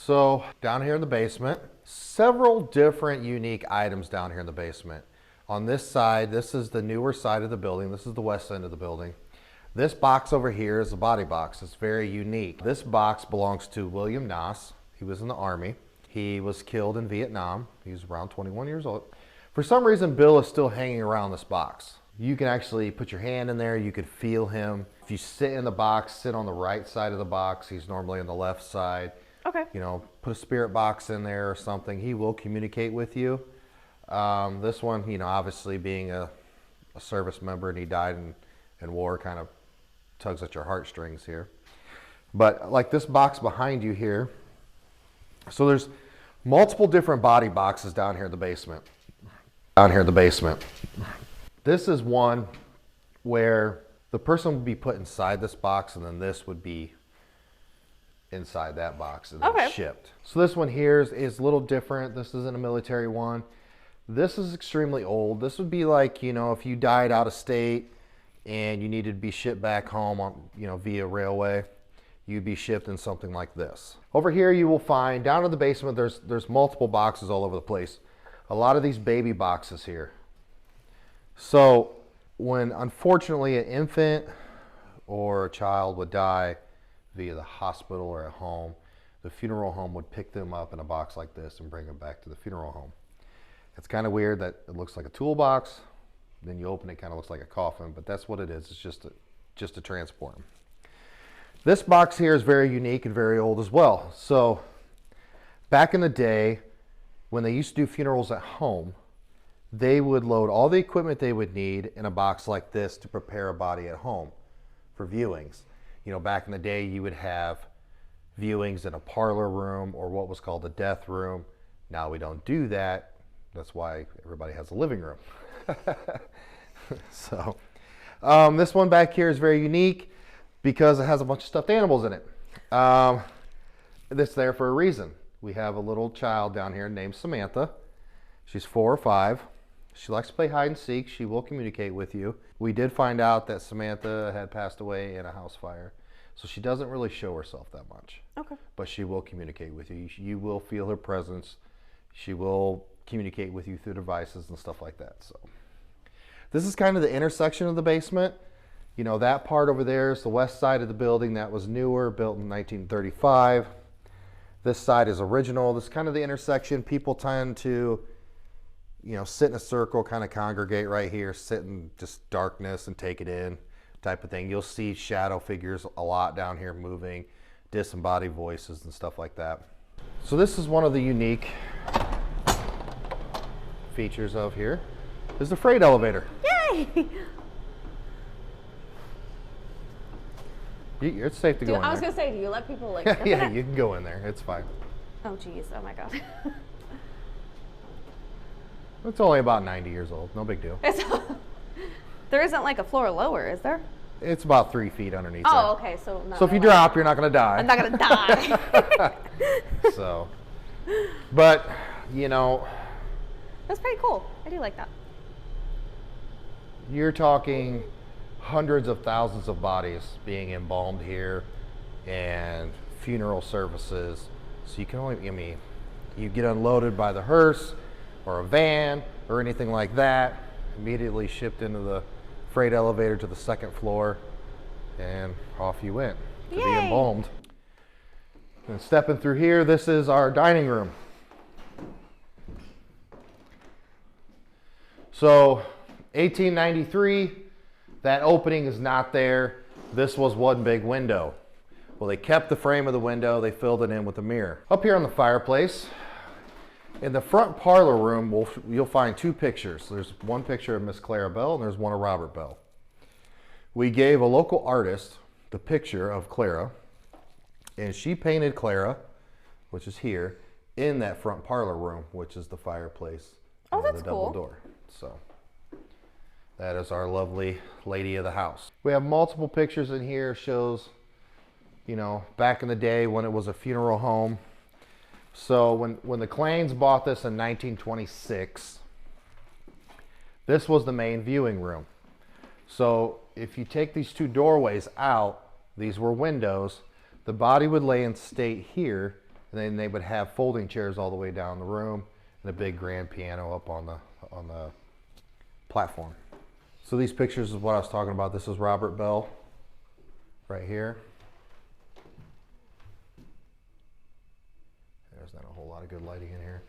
So down here in the basement, several different unique items down here in the basement. On this side, this is the newer side of the building. This is the west end of the building. This box over here is a body box. It's very unique. This box belongs to William Noss. He was in the Army. He was killed in Vietnam. He was around 21 years old. For some reason, Bill is still hanging around this box. You can actually put your hand in there. You could feel him. If you sit in the box, sit on the right side of the box. He's normally on the left side. Okay. You know, put a spirit box in there or something. He will communicate with you. This one, you know, obviously being a service member and he died in war, kind of tugs at your heartstrings here. But like this box behind you here, so there's multiple different body boxes down here in the basement. This is one where the person would be put inside this box and then this would be inside that box and then shipped. So this one here is a little different. This isn't a military one. This is extremely old. This would be like, you know, if you died out of state and you needed to be shipped back home on, you know, via railway, you'd be shipped in something like this. Over here you will find, down in the basement, there's multiple boxes all over the place. A lot of these baby boxes here. So when unfortunately an infant or a child would die via the hospital or at home, the funeral home would pick them up in a box like this and bring them back to the funeral home. It's kind of weird that it looks like a toolbox. Then you open it, kind of looks like a coffin, but that's what it is. It's just to transport them. This box here is very unique and very old as well. So back in the day, when they used to do funerals at home, they would load all the equipment they would need in a box like this to prepare a body at home for viewings. You know, back in the day, you would have viewings in a parlor room or what was called a death room. Now we don't do that. That's why everybody has a living room. So this one back here is very unique because it has a bunch of stuffed animals in it. It's there for a reason. We have a little child down here named Samantha. She's 4 or 5. She likes to play hide and seek. She will communicate with you. We did find out that Samantha had passed away in a house fire. So she doesn't really show herself that much. Okay. But she will communicate with you. You will feel her presence. She will communicate with you through devices and stuff like that. So this is kind of the intersection of the basement. You know, that part over there is the west side of the building that was newer, built in 1935. This side is original. This is kind of the intersection. People tend to, you know, sit in a circle, kind of congregate right here, sit in just darkness and take it in type of thing. You'll see shadow figures a lot down here moving, disembodied voices and stuff like that. So this is one of the unique features of here is the freight elevator. Yay! It's safe to go in there. I was going to say, do you let people like... Yeah, you can go in there. It's fine. Oh, geez. Oh, my God. It's only about 90 years old. No big deal. There isn't like a floor lower, is there? It's about 3 feet underneath there. Oh, okay. So if you drop, you're not going to die. I'm not going to die. So, but, you know... That's pretty cool. I do like that. You're talking hundreds of thousands of bodies being embalmed here and funeral services. So you can only, I mean, you get unloaded by the hearse or a van or anything like that, immediately shipped into the freight elevator to the 2nd floor, and off you went to be embalmed. And stepping through here, this is our dining room. So 1893, that opening is not there. This was one big window. Well, they kept the frame of the window. They filled it in with a mirror. Up here on the fireplace, in the front parlor room, you'll find 2 pictures. There's one picture of Miss Clara Bell and there's one of Robert Bell. We gave a local artist the picture of Clara, and she painted Clara, which is here, in that front parlor room, which is the fireplace. Oh, that's the double cool. door. So that is our lovely lady of the house. We have multiple pictures in here. Shows, you know, back in the day when it was a funeral home. So when the Clanes bought this in 1926, this was the main viewing room. So if you take these 2 doorways out, these were windows. The body would lay in state here, And then they would have folding chairs all the way down the room and a big grand piano up on the platform. So these pictures is what I was talking about. This is Robert Bell right here. There's not a whole lot of good lighting in here.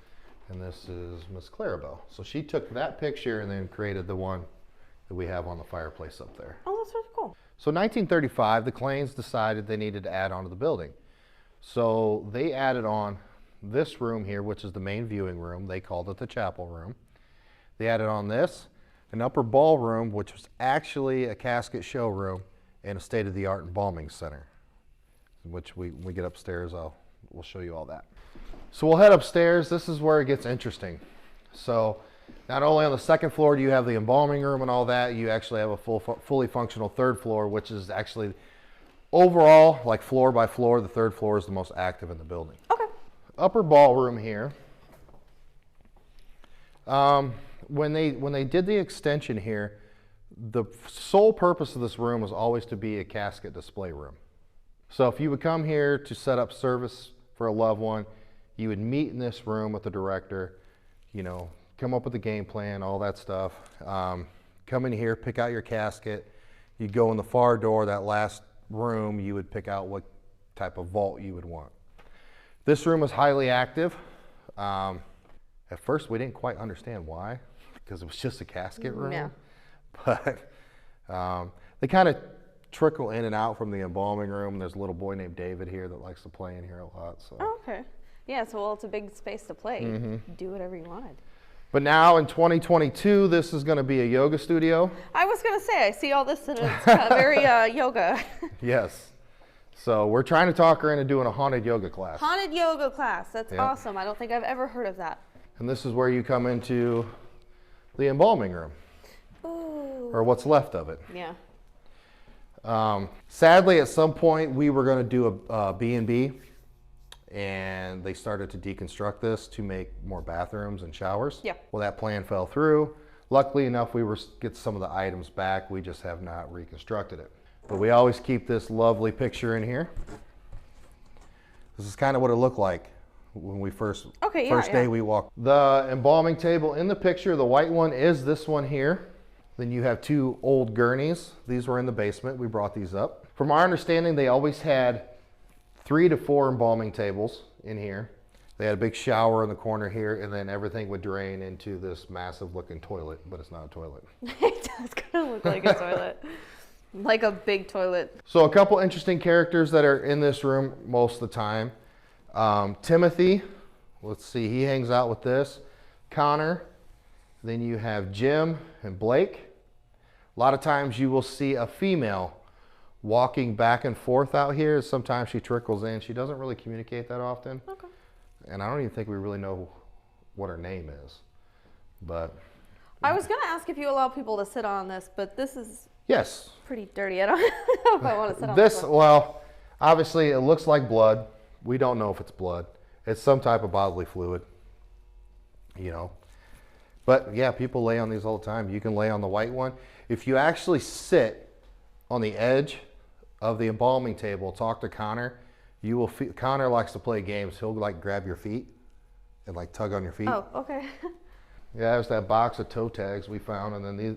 And this is Miss Clara Bell. So she took that picture and then created the one that we have on the fireplace up there. Oh, that's really cool. So 1935, the Clanes decided they needed to add on to the building. So they added on this room here, which is the main viewing room. They called it the chapel room. They added on this, an upper ballroom, which was actually a casket showroom and a state-of-the-art embalming center, which when we get upstairs, we'll show you all that. So we'll head upstairs. This is where it gets interesting. So not only on the second floor do you have the embalming room and all that, you actually have a fully functional third floor, which is actually overall, like floor by floor, the third floor is the most active in the building. Okay. Upper ballroom here. When they did the extension here, the sole purpose of this room was always to be a casket display room. So if you would come here to set up service for a loved one, you would meet in this room with the director, you know, come up with a game plan, all that stuff. Come in here, pick out your casket. You go in the far door, that last room, you would pick out what type of vault you would want. This room was highly active. At first, we didn't quite understand why, because it was just a casket room. Yeah. But they kind of trickle in and out from the embalming room. There's a little boy named David here that likes to play in here a lot. So. Oh, okay. Yeah, so well, it's a big space to play. Mm-hmm. Do whatever you wanted. But now in 2022, this is going to be a yoga studio. I was going to say, I see all this and it's kind of very yoga. Yes. So we're trying to talk her into doing a haunted yoga class. Haunted yoga class. That's Yep. awesome. I don't think I've ever heard of that. And this is where you come into the embalming room, Ooh. or what's left of it. Yeah. Sadly, at some point, we were going to do a B&B, and they started to deconstruct this to make more bathrooms and showers. Yeah. Well, that plan fell through. Luckily enough, we were get some of the items back. We just have not reconstructed it. But we always keep this lovely picture in here. This is kind of what it looked like when we first day we walked. The embalming table in the picture, the white one, is this one here. Then you have two old gurneys. These were in the basement. We brought these up. From our understanding, they always had 3 to 4 embalming tables in here. They had a big shower in the corner here, and then everything would drain into this massive looking toilet, but it's not a toilet. It does kind of look like a toilet. Like a big toilet. So a couple interesting characters that are in this room most of the time. Timothy, let's see, he hangs out with this. Connor, then you have Jim and Blake. A lot of times you will see a female walking back and forth out here. Sometimes she trickles in. She doesn't really communicate that often. Okay. And I don't even think we really know what her name is. But I was going to ask if you allow people to sit on this, but this is yes. pretty dirty. I don't know if I want to sit on This, one. well, obviously it looks like blood. We don't know if it's blood. It's some type of bodily fluid, you know. But yeah, people lay on these all the time. You can lay on the white one. If you actually sit on the edge of the embalming table, talk to Connor, you will feel, Connor likes to play games. He'll like grab your feet and like tug on your feet. Oh, okay. Yeah, there's that box of toe tags we found, and then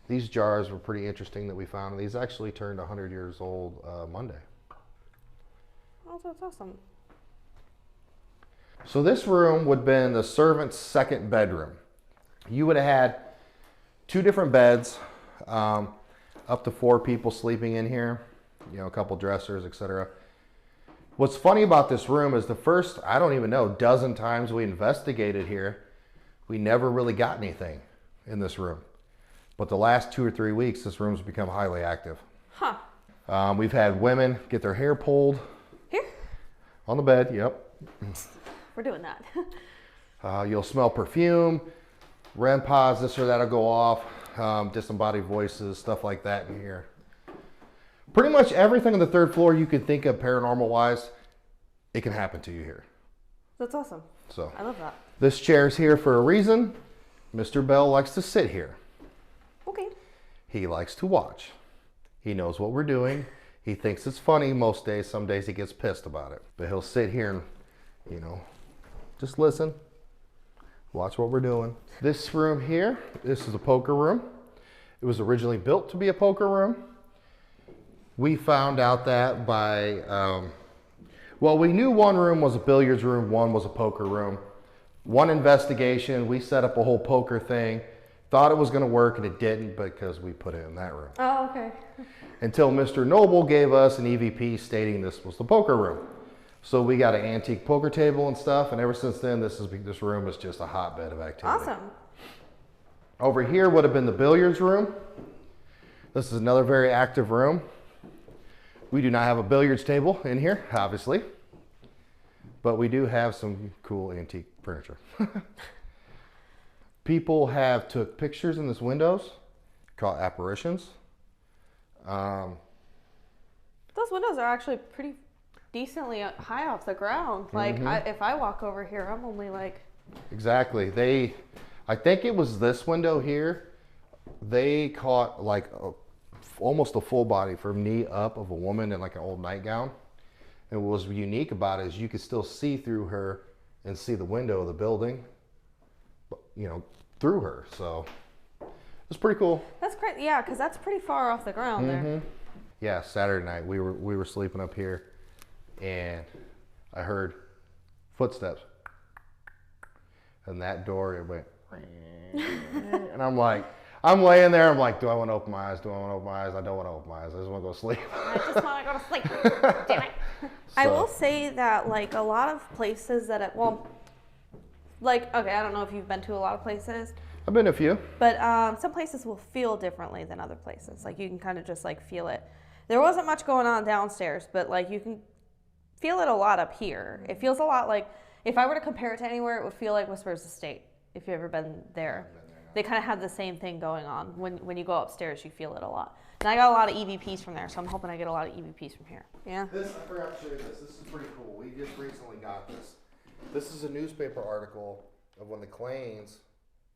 these jars were pretty interesting that we found. And these actually turned 100 years old Monday. Oh, that's awesome. So this room would have been the servant's second bedroom. You would have had 2 different beds, up to 4 people sleeping in here, you know, a couple dressers, etc. What's funny about this room is the first, I don't even know, dozen times we investigated here, we never really got anything in this room. But the last 2 or 3 weeks, this room's become highly active. Huh. We've had women get their hair pulled. Here? On the bed, yep. We're doing that. You'll smell perfume, REM pods, this or that'll go off, disembodied voices, stuff like that in here. Pretty much everything on the 3rd floor you can think of paranormal wise, it can happen to you here. That's awesome. So I love that. this chair's here for a reason. Mr. Bell likes to sit here. Okay. He likes to watch. He knows what we're doing. He thinks it's funny most days. Some days he gets pissed about it. But he'll sit here and you know, just listen. Watch what we're doing. This room here, this is a poker room. It was originally built to be a poker room. We found out that by, well, we knew one room was a billiards room, one was a poker room. One investigation, we set up a whole poker thing, thought it was gonna work and it didn't because we put it in that room. Oh, okay. Until Mr. Noble gave us an EVP stating this was the poker room. So we got an antique poker table and stuff, and ever since then, this room is just a hotbed of activity. Awesome. Over here would have been the billiards room. This is another very active room. We do not have a billiards table in here, obviously, but we do have some cool antique furniture. People have took pictures in this windows, called apparitions. Those windows are actually pretty decently high off the ground. Like, if I walk over here, I'm only like... Exactly. I think it was this window here. They caught like almost a full body from knee up of a woman in like an old nightgown. And what was unique about it is you could still see through her and see the window of the building, you know, through her. So it's pretty cool. That's great. Yeah, because that's pretty far off the ground there. Yeah, Saturday night we were sleeping up here, and I heard footsteps, and that door it went, and I'm like, I'm laying there. I'm like, do I want to open my eyes? Do I want to open my eyes? I don't want to open my eyes. I just want to go to sleep. I just want to go to sleep. Damn it. So. I will say that like a lot of places that like, okay, I don't know if you've been to a lot of places. I've been to a few. But some places will feel differently than other places. Like you can kind of just like feel it. There wasn't much going on downstairs, but like you can feel it a lot up here. It feels a lot like, if I were to compare it to anywhere, it would feel like Whispers Estate, if you've ever been there. They kind of have the same thing going on. When you go upstairs, you feel it a lot. And I got a lot of EVPs from there, so I'm hoping I get a lot of EVPs from here. Yeah. I forgot to show you this. This is pretty cool. We just recently got this. This is a newspaper article of when the Clanes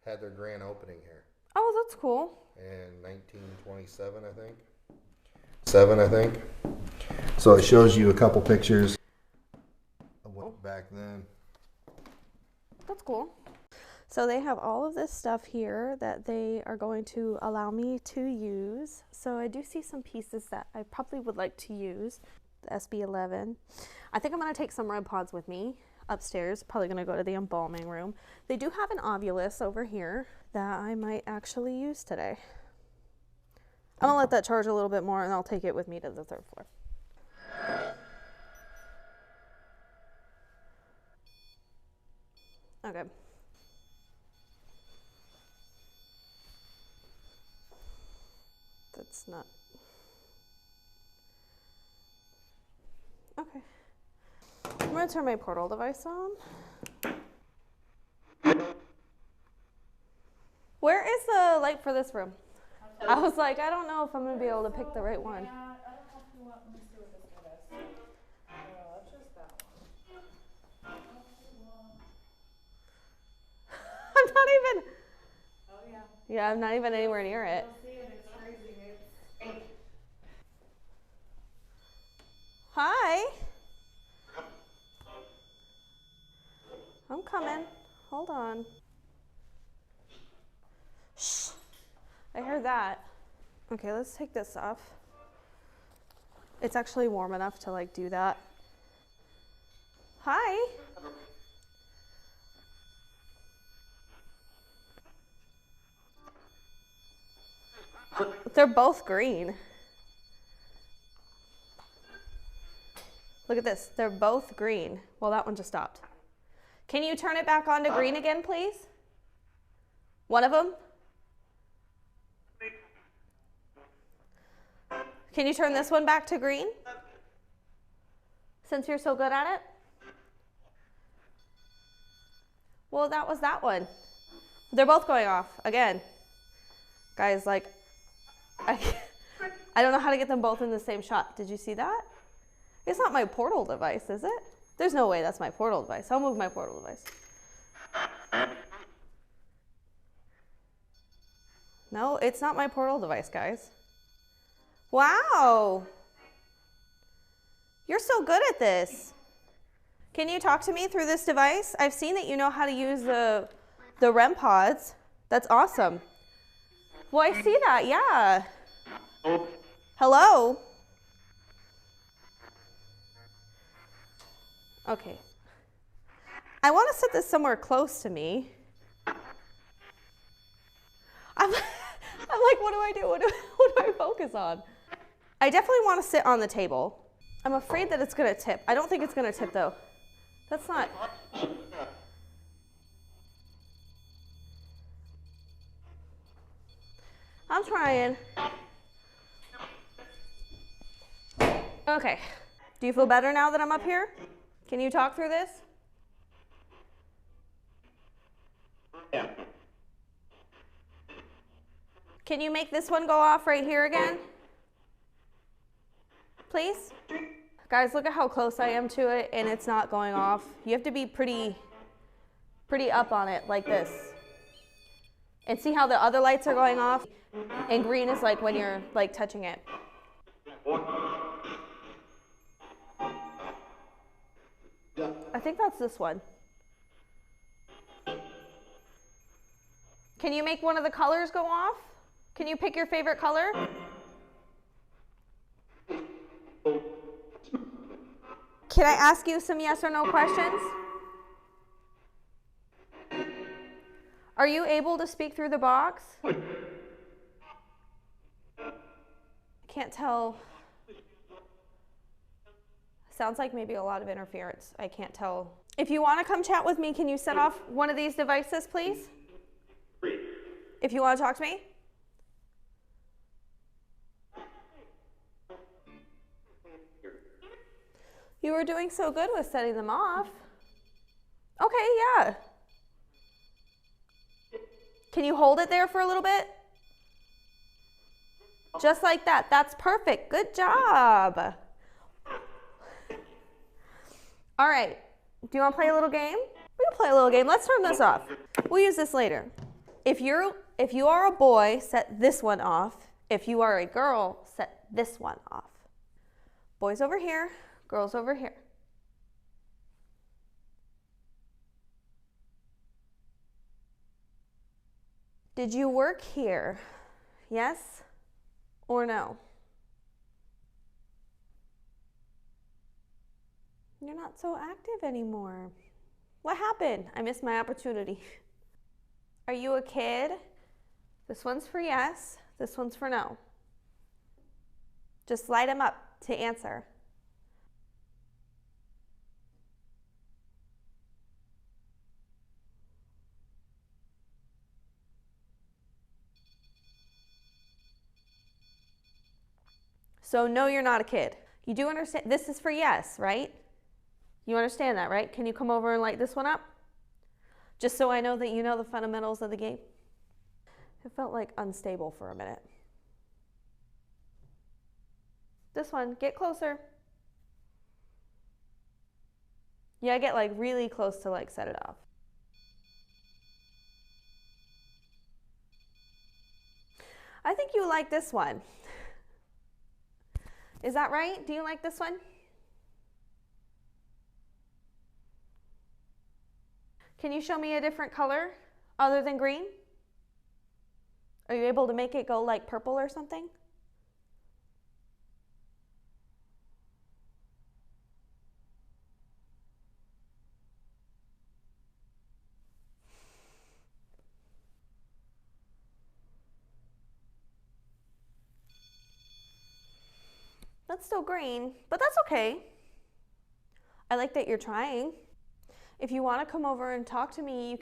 had their grand opening here. Oh, that's cool. In 1927, I think. I think. So it shows you a couple pictures of what back then. That's cool. So they have all of this stuff here that they are going to allow me to use. So I do see some pieces that I probably would like to use. The SB11. I think I'm going to take some REM Pods with me upstairs. Probably going to go to the embalming room. They do have an ovulus over here that I might actually use today. I'm going to let that charge a little bit more and I'll take it with me to the 3rd floor. Okay. That's not... Okay. I'm going to turn my portal device on. Where is the light for this room? I was like, I don't know if I'm going to be able to pick the right one. I don't know if you want, let me see what this one is. It's just that one. I'm not even... Oh yeah. Yeah, I'm not even anywhere near it. You'll see it, it's crazy. It's... Hi. I'm coming. Hold on. Shh. I heard that. Okay, let's take this off. It's actually warm enough to like do that. Hi. They're both green. Look at this. They're both green. Well, that one just stopped. Can you turn it back on to green again, please? One of them? Can you turn this one back to green? Since you're so good at it? Well, that was that one. They're both going off again. Guys, like, I don't know how to get them both in the same shot. Did you see that? It's not my portal device, is it? There's no way that's my portal device. I'll move my portal device. No, it's not my portal device, guys. Wow. You're so good at this. Can you talk to me through this device? I've seen that you know how to use the REM Pods. That's awesome. Well, I see that, yeah. Hello? Okay. I want to set this somewhere close to me. I'm like, what do I do? What do I focus on? I definitely want to sit on the table. I'm afraid that it's going to tip. I don't think it's going to tip, though. That's not... I'm trying. Okay. Do you feel better now that I'm up here? Can you talk through this? Yeah. Can you make this one go off right here again? Please? Guys, look at how close I am to it and it's not going off. You have to be pretty up on it like this. And see how the other lights are going off? And green is like when you're like touching it. I think that's this one. Can you make one of the colors go off? Can you pick your favorite color? Can I ask you some yes or no questions? Are you able to speak through the box? I can't tell. Sounds like maybe a lot of interference. I can't tell. If you want to come chat with me, can you set off one of these devices, please? If you want to talk to me. You were doing so good with setting them off. Okay, yeah. Can you hold it there for a little bit? Just like that. That's perfect. Good job. All right. Do you want to play a little game? We can play a little game. Let's turn this off. We'll use this later. If you are a boy, set this one off. If you are a girl, set this one off. Boys over here, girls over here. Did you work here? Yes or no? You're not so active anymore. What happened? I missed my opportunity. Are you a kid? This one's for yes, this one's for no. Just light them up to answer. So no, you're not a kid. You do understand, this is for yes, right? You understand that, right? Can you come over and light this one up? Just so I know that you know the fundamentals of the game. It felt like unstable for a minute. This one, get closer. Yeah, get like really close to like set it off. I think you like this one. Is that right? Do you like this one? Can you show me a different color other than green? Are you able to make it go like purple or something? That's still green, but that's okay. I like that you're trying. If you want to come over and talk to me,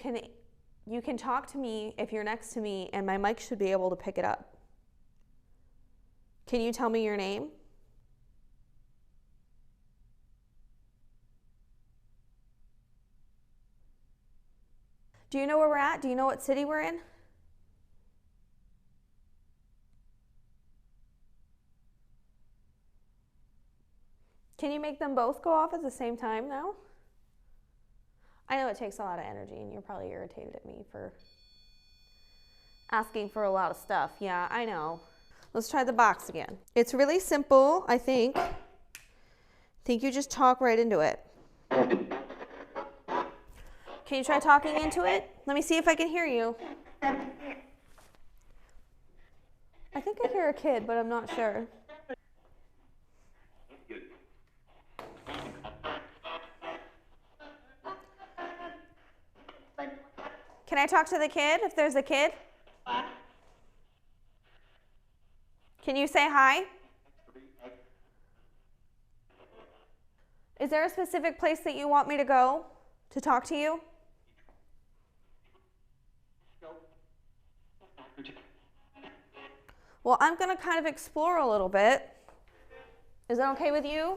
you can talk to me if you're next to me, and my mic should be able to pick it up. Can you tell me your name? Do you know where we're at? Do you know what city we're in? Can you make them both go off at the same time now? I know it takes a lot of energy, and you're probably irritated at me for asking for a lot of stuff. Yeah, I know. Let's try the box again. It's really simple, I think. I think you just talk right into it. Can you try talking into it? Let me see if I can hear you. I think I hear a kid, but I'm not sure. Can I talk to the kid if there's a kid? Can you say hi? Is there a specific place that you want me to go to talk to you? Well, I'm going to kind of explore a little bit. Is that okay with you?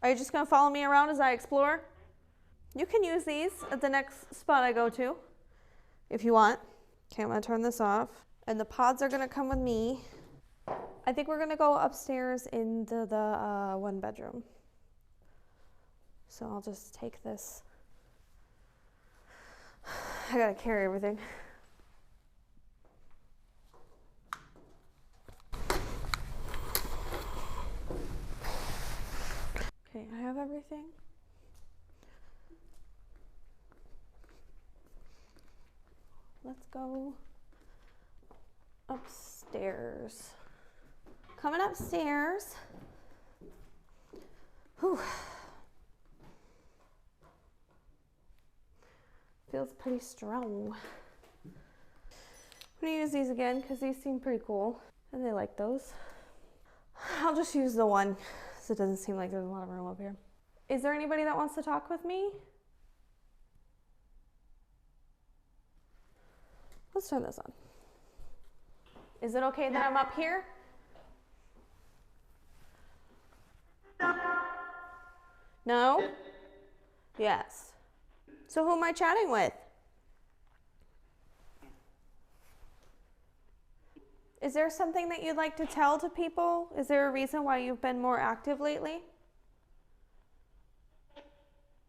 Are you just going to follow me around as I explore? You can use these at the next spot I go to if you want. Okay, I'm going to turn this off. And the pods are going to come with me. I think we're going to go upstairs into the one bedroom. So I'll just take this. I got to carry everything. Okay, I have everything. Let's go upstairs. Coming upstairs. Whew. Feels pretty strong. I'm gonna use these again because these seem pretty cool and they like those. I'll just use the one so it doesn't seem like there's a lot of room up here. Is there anybody that wants to talk with me? Let's turn this on. Is it okay that I'm up here? No? Yes. So who am I chatting with? Is there something that you'd like to tell to people? Is there a reason why you've been more active lately?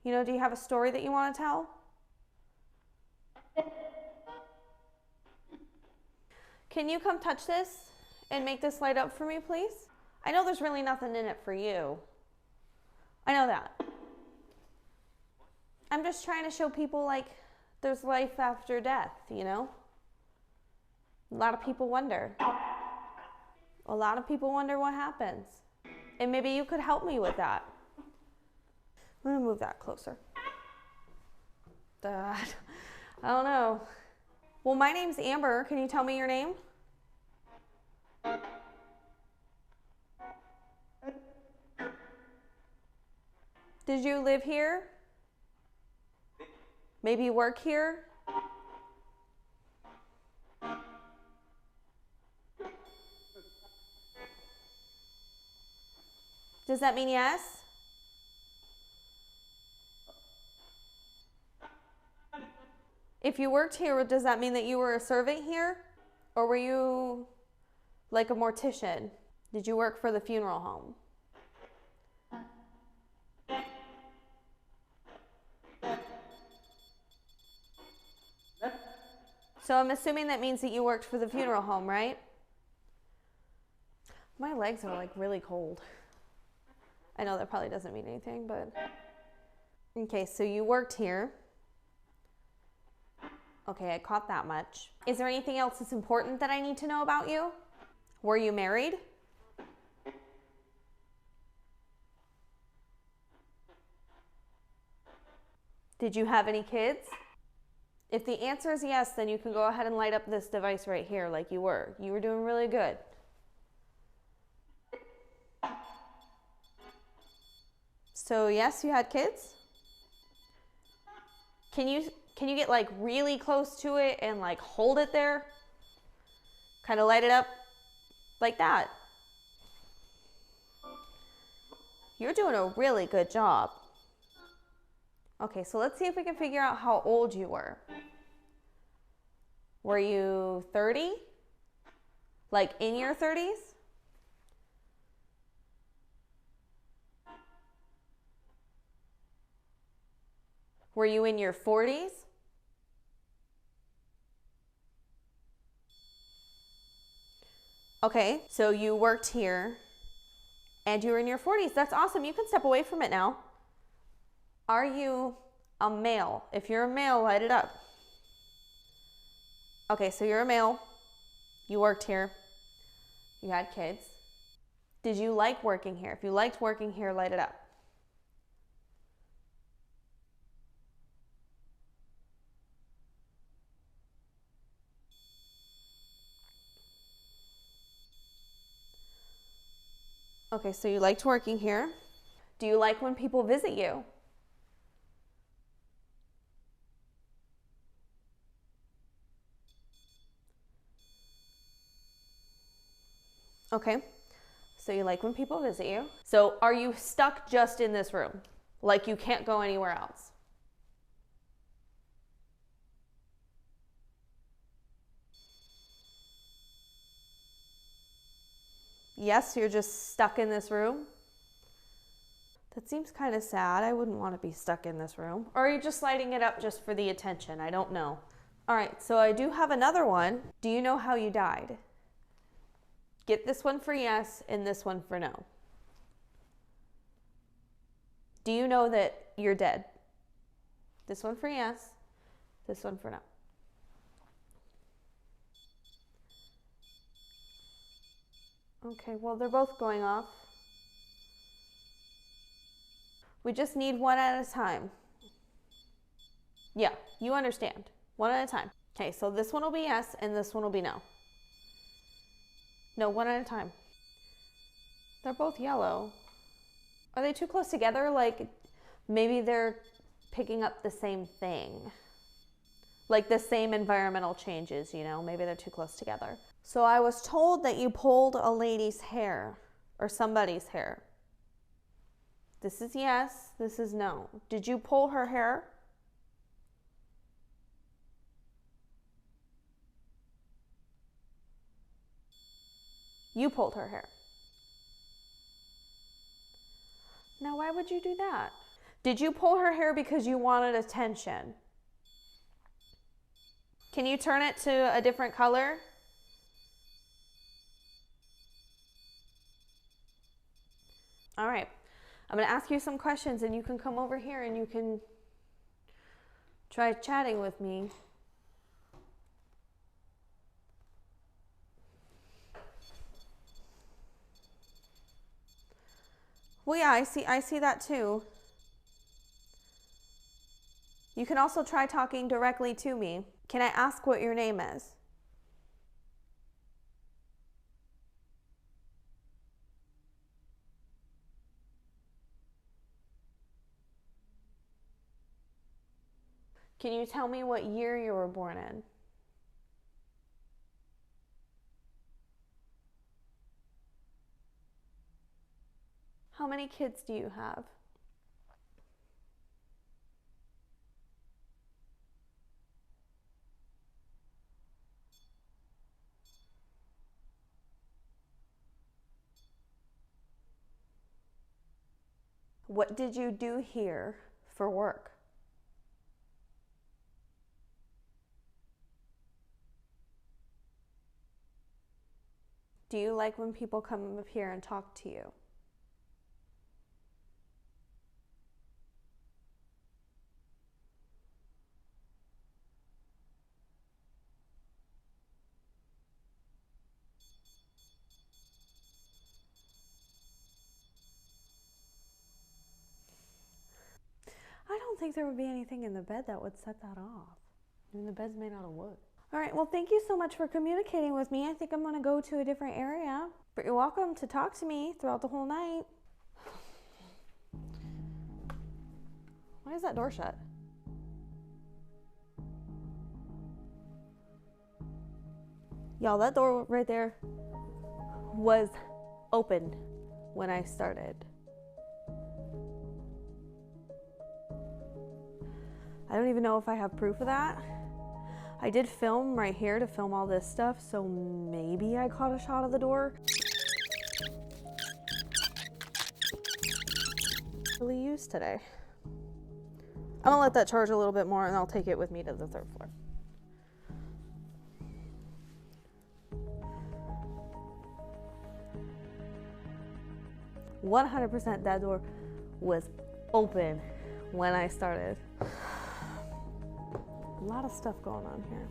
You know, do you have a story that you want to tell? Can you come touch this and make this light up for me, please? I know there's really nothing in it for you. I know that. I'm just trying to show people like there's life after death, you know? A lot of people wonder. A lot of people wonder what happens. And maybe you could help me with that. I'm gonna move that closer. I don't know. Well, my name's Amber. Can you tell me your name? Did you live here? Maybe work here? Does that mean yes? If you worked here, does that mean that you were a servant here? Or were you like a mortician? Did you work for the funeral home? So I'm assuming that means that you worked for the funeral home, right? My legs are like really cold. I know that probably doesn't mean anything, but... Okay, so you worked here. Okay, I caught that much. Is there anything else that's important that I need to know about you? Were you married? Did you have any kids? If the answer is yes, then you can go ahead and light up this device right here like you were. You were doing really good. So yes, you had kids? Can you get like really close to it and like hold it there? Kind of light it up like that. You're doing a really good job. Okay, so let's see if we can figure out how old you were. Were you 30? Like in your 30s? Were you in your 40s? Okay, so you worked here and you're in your 40s. That's awesome. You can step away from it now. Are you a male? If you're a male, light it up. Okay, so you're a male. You worked here. You had kids. Did you like working here? If you liked working here, light it up. Okay, so you liked working here. Do you like when people visit you? Okay, so you like when people visit you. So are you stuck just in this room? Like you can't go anywhere else? Yes, you're just stuck in this room? That seems kind of sad. I wouldn't want to be stuck in this room. Or are you just lighting it up just for the attention? I don't know. All right, so I do have another one. Do you know how you died? Get this one for yes and this one for no. Do you know that you're dead? This one for yes, this one for no. Okay, well, they're both going off. We just need one at a time. Yeah, you understand. One at a time. Okay, so this one will be yes and this one will be no. No, one at a time. They're both yellow. Are they too close together? Like maybe they're picking up the same thing. Like the same environmental changes, you know? Maybe they're too close together. So I was told that you pulled a lady's hair or somebody's hair. This is yes, this is no. Did you pull her hair? You pulled her hair. Now, why would you do that? Did you pull her hair because you wanted attention? Can you turn it to a different color? All right. I'm going to ask you some questions and you can come over here and you can try chatting with me. Well, yeah, I see that too. You can also try talking directly to me. Can I ask what your name is? Can you tell me what year you were born in? How many kids do you have? What did you do here for work? Do you like when people come up here and talk to you? I don't think there would be anything in the bed that would set that off. I mean, the bed's made out of wood. All right, well, thank you so much for communicating with me. I think I'm going to go to a different area, but you're welcome to talk to me throughout the whole night. Why is that door shut? Y'all, that door right there was open when I started. I don't even know if I have proof of that. I did film right here to film all this stuff, so maybe I caught a shot of the door. Really used today. I'm gonna let that charge a little bit more and I'll take it with me to the third floor. 100% that door was open when I started. A lot of stuff going on here.